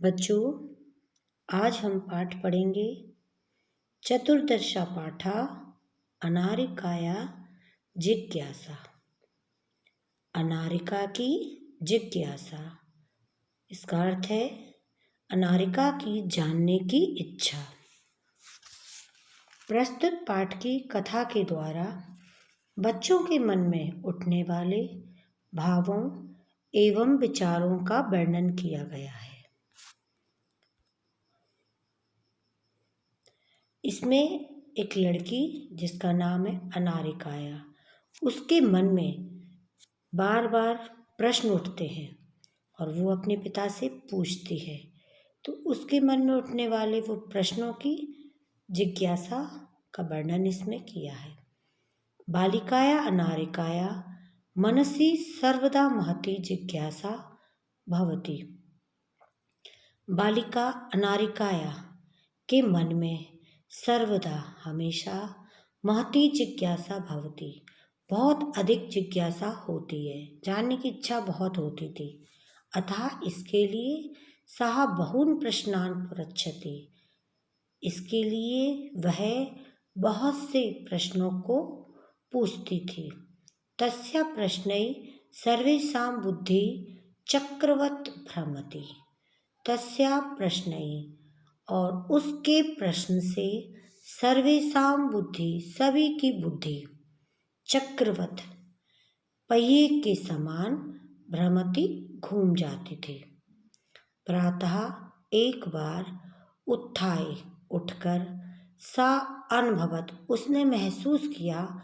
बच्चों, आज हम पाठ पढ़ेंगे चतुर्दशा पाठा अनारिकाया जिज्ञासा। अनारिका की जिज्ञासा, इसका अर्थ है अनारिका की जानने की इच्छा। प्रस्तुत पाठ की कथा के द्वारा बच्चों के मन में उठने वाले भावों एवं विचारों का वर्णन किया गया है। इसमें एक लड़की जिसका नाम है अनारिकाया, उसके मन में बार बार प्रश्न उठते हैं और वो अपने पिता से पूछती है। तो उसके मन में उठने वाले वो प्रश्नों की जिज्ञासा का वर्णन इसमें किया है। बालिकाया अनारिकाया मनसि सर्वदा महती जिज्ञासा भवति। बालिका अनारिकाया के मन में सर्वदा हमेशा महती जिज्ञासा भवती, बहुत अधिक जिज्ञासा होती है, जानने की इच्छा बहुत होती थी। अतः इसके लिए सः बहून् प्रश्नान् पृच्छति, इसके लिए वह बहुत से प्रश्नों को पूछती थी। तस्य प्रश्नै सर्वेषां बुद्धि चक्रवत् भ्रमति। तस्या प्रश्नै, और उसके प्रश्न से सर्वेषां बुद्धि, सभी की बुद्धि, चक्रवत, पहिए के समान, भ्रमति, घूम जाती थी। प्रातः एक बार उत्थाय, उठकर, सा अनुभवत, उसने महसूस किया।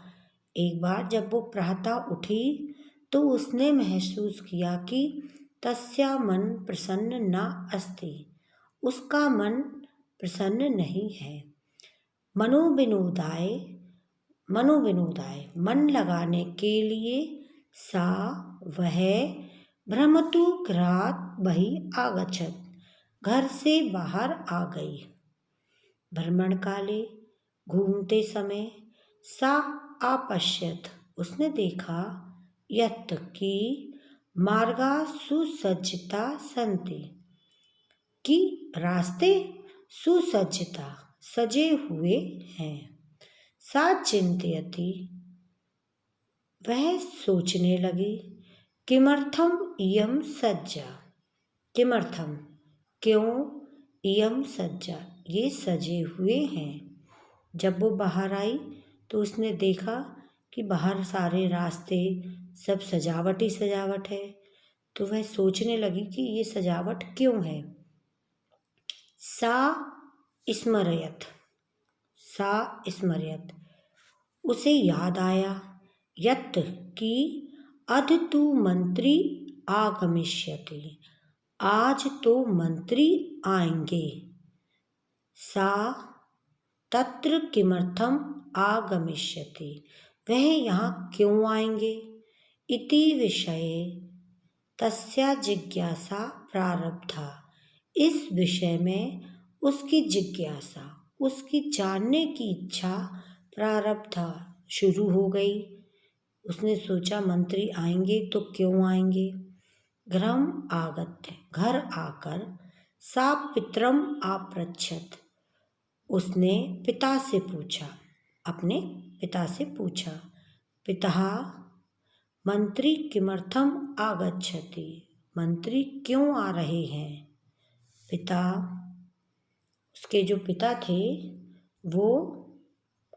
एक बार जब वो प्रातः उठी तो उसने महसूस किया कि तस्या मन प्रसन्न न अस्ति, उसका मन प्रसन्न नहीं है। मनोविनोदाय, मन लगाने के लिए सा, वह, भ्रमतु गृहात् बहिः आगच्छत्, घर से बाहर आ गई। भ्रमण काले, घूमते समय, सा अपश्यत, उसने देखा, यत् कि मार्गाः सुसज्जिता सन्ति, कि रास्ते सुसज्जिता, सजे हुए हैं। सा चिंतयति, वह सोचने लगी, किमर्थम इयं सज्जा, किमर्थम, क्यों, इयं सज्जा, ये सजे हुए हैं। जब वो बाहर आई तो उसने देखा कि बाहर सारे रास्ते सब सजावट ही सजावट है। तो वह सोचने लगी कि ये सजावट क्यों है। सा स्मरयत, उसे याद आया, यत् कि अद्य तु मंत्री आगमिष्यति, आज तो मंत्री आएंगे। सा तत्र किमर्थम आगमिष्यति, वह यहाँ क्यों आएंगे। इति विषये तस्या जिज्ञासा प्रारब्धा, इस विषय में उसकी जिज्ञासा, उसकी जानने की इच्छा प्रारब्धा, शुरू हो गई। उसने सोचा मंत्री आएंगे तो क्यों आएंगे। गृहम् आगत्य, घर आकर, सा पितरम् अपृच्छत, उसने पिता से पूछा, अपने पिता से पूछा, पितः मंत्री किमर्थम आगच्छति, मंत्री क्यों आ रहे हैं। पिता, उसके जो पिता थे वो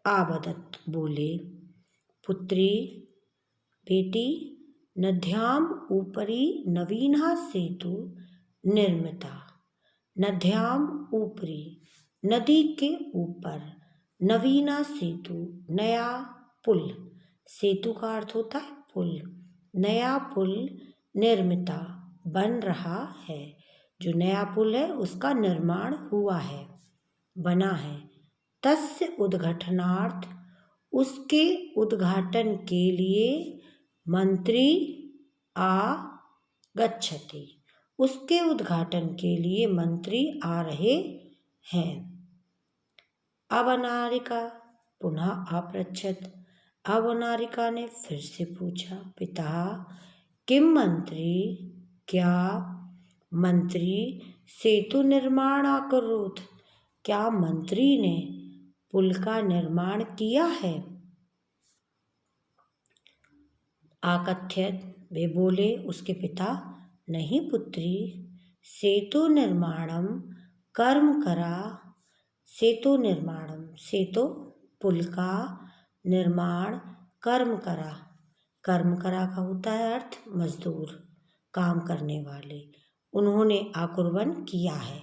आबदत, बोले, पुत्री, बेटी, नद्याम् उपरि नवीनः सेतु निर्मिता। नद्याम् उपरि, नदी के ऊपर, नवीना सेतु, नया पुल, सेतु का अर्थ होता है पुल, नया पुल, निर्मिता, बन रहा है। जो नया पुल है उसका निर्माण हुआ है, बना है। तस्य उद्घाटनार्थ, उसके उद्घाटन के लिए, मंत्री आगच्छति, उसके उद्घाटन के लिए मंत्री आ रहे हैं। अब अनारिका पुनः अपृच्छत, अब अनारिका ने फिर से पूछा, पिता किम मंत्री, क्या मंत्री सेतु निर्माणाकरोत्, क्या मंत्री ने पुल का निर्माण किया है? आकथ्यत, वे बोले उसके पिता, नहीं पुत्री, सेतु निर्माणम कर्म करा। सेतु निर्माणम, सेतु पुल का निर्माण कर्म करा। कर्म करा का होता है अर्थ मजदूर, काम करने वाले। उन्होंने आकुर्वन किया है,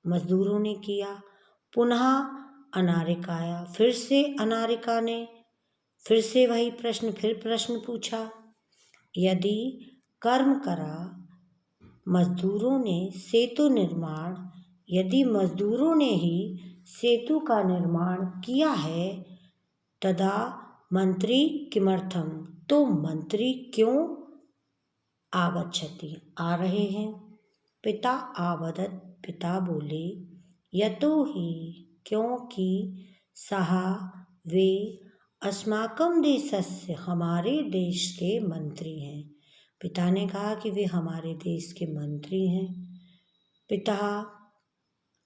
मजदूरों ने किया। पुनः अनारिकाया, फिर से अनारिका ने फिर से वही प्रश्न, फिर प्रश्न पूछा। यदि कर्म करा मजदूरों ने सेतु निर्माण, यदि मजदूरों ने ही सेतु का निर्माण किया है, तदा मंत्री किमर्थम, तो मंत्री क्यों आगच्छति, आ रहे हैं। पिता आवदत, पिता बोले, यतो ही, क्योंकि, सः वे, अस्माकं देशस्य, हमारे देश के मंत्री हैं। पिता ने कहा कि वे हमारे देश के मंत्री हैं। पिता,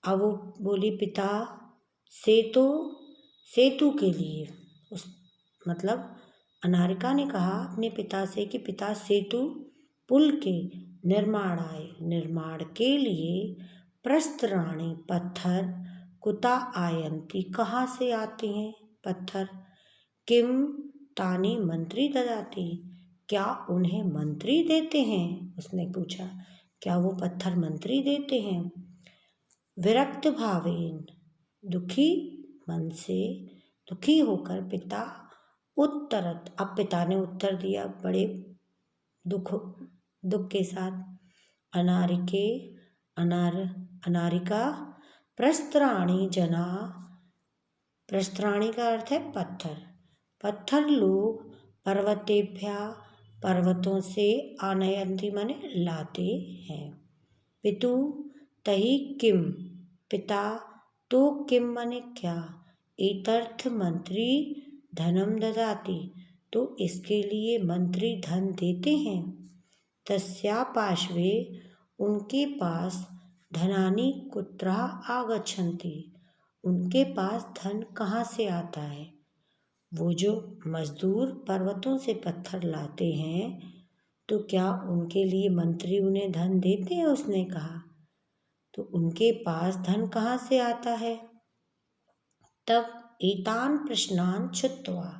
अब वो बोली पिता, सेतु के लिए, उस मतलब अनारिका ने कहा अपने पिता से कि पिता, सेतु पुल के निर्माण के लिए प्रस्तराणि, पत्थर, कुता आयन्ति, कहाँ से आते हैं पत्थर, किम तानि मंत्री ददाति, क्या उन्हें मंत्री देते हैं। उसने पूछा, क्या वो पत्थर मंत्री देते हैं। विरक्त भावेन, दुखी मन से, दुखी होकर पिता उत्तरत, अब पिता ने उत्तर दिया बड़े दुख के साथ। अनारिका प्रस्तराणि जना, प्रस्तराणि का अर्थ है पत्थर, पत्थर लोग पर्वतेभ्या, पर्वतों से, आनयन्ति माने लाते हैं। पितु तहि किम, पिता, तो किम माने क्या, एतर्थ मंत्री धनम ददाति, तो इसके लिए मंत्री धन देते हैं। तस्या पार्श्वे, उनके पास, धनानि कुत्रः आगच्छन्ति, उनके पास धन कहाँ से आता है। वो जो मजदूर पर्वतों से पत्थर लाते हैं, तो क्या उनके लिए मंत्री उन्हें धन देते हैं। उसने कहा, तो उनके पास धन कहाँ से आता है। तब एतान प्रश्नान छुत्वा,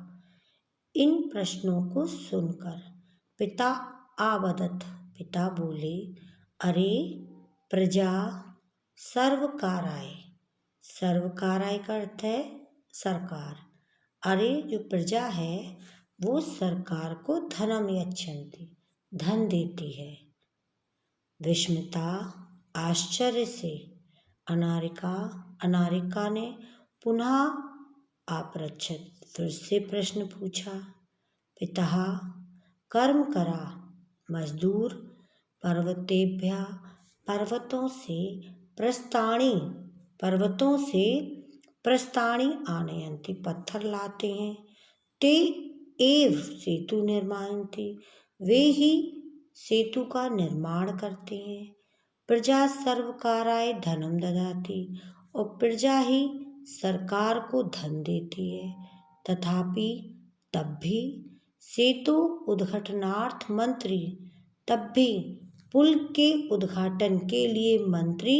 इन प्रश्नों को सुनकर, पिता आवदत, पिता बोले, अरे प्रजा सर्वकाराय, सर्वकाराय का अर्थ है सरकार। अरे जो प्रजा है वो सरकार को धनम यच्छन्ति, धन देती है। विस्मिता, आश्चर्य से, अनारिका ने पुनः आपृच्छत, फिर से प्रश्न पूछा। पिता, कर्म करा मजदूर पर्वतेभ्या, पर्वतों से, प्रस्ताणी आनयन्ति, पत्थर लाते हैं। ते एव सेतु निर्मान्ति, वे ही सेतु का निर्माण करते हैं। प्रजा सर्वकाराय धनम ददाति, और प्रजा ही सरकार को धन देती है। तथापि तब भी सेतु उद्घाटनार्थ मंत्री, तब भी पुल के उद्घाटन के लिए मंत्री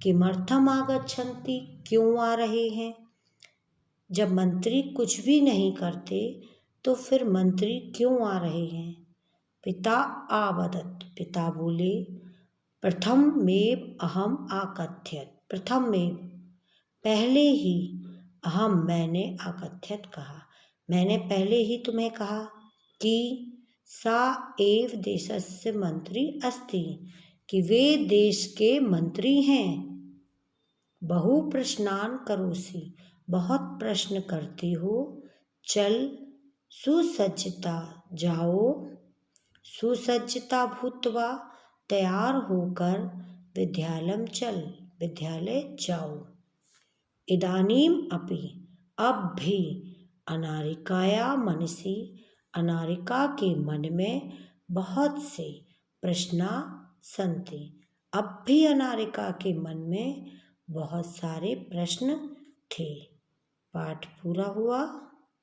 किमर्थम आगच्छन्ति, क्यों आ रहे हैं। जब मंत्री कुछ भी नहीं करते तो फिर मंत्री क्यों आ रहे हैं। पिता आवदत, पिता बोले, प्रथममेव अहम आकथ्यत, प्रथममेव पहले ही, अहम मैंने, आकथ्यत कहा, मैंने पहले ही तुम्हें कहा कि सा एव देशस्य मंत्री अस्ति, कि वे देश के मंत्री हैं। बहु प्रश्नान करोसि, बहुत प्रश्न करती हो। चल सुसज्जिता, जाओ, सुसज्जिता भूत्वा, तैयार होकर, विद्यालयम चल, विद्यालय जाओ। इदानीम अपि, अब भी, अनारिकाया मनसि, अनारिका के मन में बहुत से प्रश्ना सन्ति, अब भी अनामिका के मन में बहुत सारे प्रश्न थे। पाठ पूरा हुआ।